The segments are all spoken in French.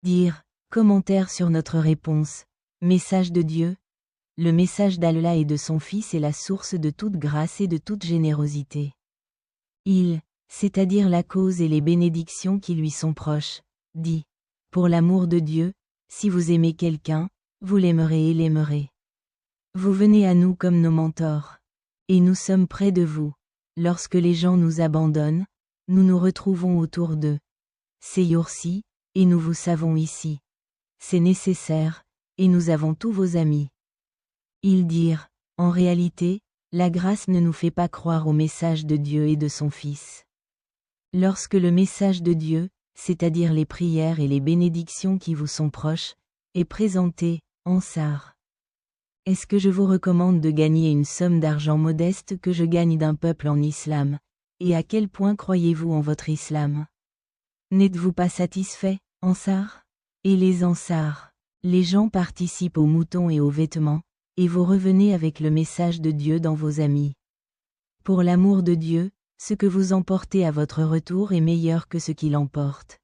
Dire, commentaire sur notre réponse. Message de Dieu. Le message d'Allah et de son Fils est la source de toute grâce et de toute générosité. Il, c'est-à-dire la cause et les bénédictions qui lui sont proches, dit, pour l'amour de Dieu, si vous aimez quelqu'un, vous l'aimerez et l'aimerez. Vous venez à nous comme nos mentors. Et nous sommes près de vous. Lorsque les gens nous abandonnent, nous nous retrouvons autour d'eux. C'est Yoursi, et nous vous savons ici. C'est nécessaire, et nous avons tous vos amis. Ils dirent, en réalité, la grâce ne nous fait pas croire au message de Dieu et de son Fils. Lorsque le message de Dieu, c'est-à-dire les prières et les bénédictions qui vous sont proches, est présenté, Ansar. Est-ce que je vous recommande de gagner une somme d'argent modeste que je gagne d'un peuple en islam, et à quel point croyez-vous en votre islam? N'êtes-vous pas satisfait, Ansar? Et les Ansars, les gens participent aux moutons et aux vêtements, et vous revenez avec le message de Dieu dans vos amis. Pour l'amour de Dieu, ce que vous emportez à votre retour est meilleur que ce qu'il emporte.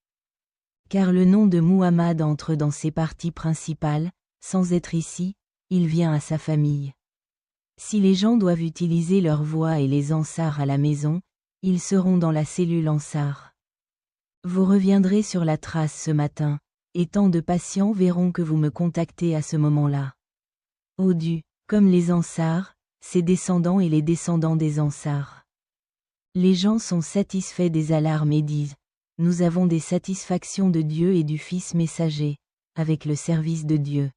Car le nom de Muhammad entre dans ses parties principales, sans être ici, il vient à sa famille. Si les gens doivent utiliser leur voix et les Ansars à la maison, ils seront dans la cellule Ansar. Vous reviendrez sur la trace ce matin, et tant de patients verront que vous me contactez à ce moment-là. Dieu, comme les Ansars, ses descendants et les descendants des Ansars. Les gens sont satisfaits des alarmes et disent, nous avons des satisfactions de Dieu et du Fils messager, avec le service de Dieu.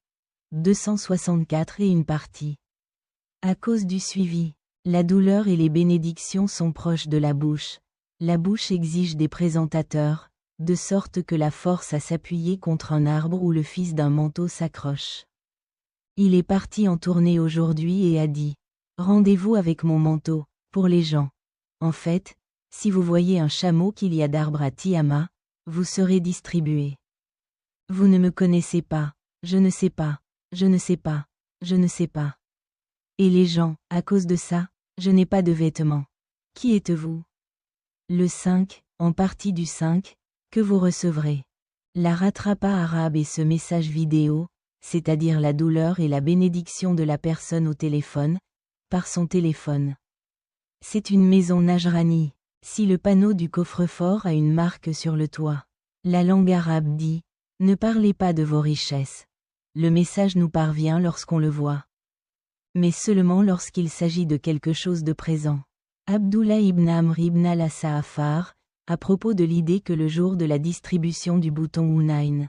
264 et une partie. À cause du suivi, la douleur et les bénédictions sont proches de la bouche. La bouche exige des présentateurs, de sorte que la force à s'appuyer contre un arbre ou le fils d'un manteau s'accroche. Il est parti en tournée aujourd'hui et a dit, rendez-vous avec mon manteau, pour les gens. En fait, si vous voyez un chameau qu'il y a d'arbre à Tiama, vous serez distribué. Vous ne me connaissez pas, je ne sais pas, je ne sais pas, je ne sais pas. Et les gens, à cause de ça, je n'ai pas de vêtements. Qui êtes-vous? Le 5, en partie du 5, que vous recevrez. La rattrapa arabe et ce message vidéo, c'est-à-dire la douleur et la bénédiction de la personne au téléphone, par son téléphone. C'est une maison Najrani, si le panneau du coffre-fort a une marque sur le toit. La langue arabe dit, ne parlez pas de vos richesses. Le message nous parvient lorsqu'on le voit. Mais seulement lorsqu'il s'agit de quelque chose de présent. Abdullah ibn Amr ibn al-Sa'afar, à propos de l'idée que le jour de la distribution du bouton Hunayn,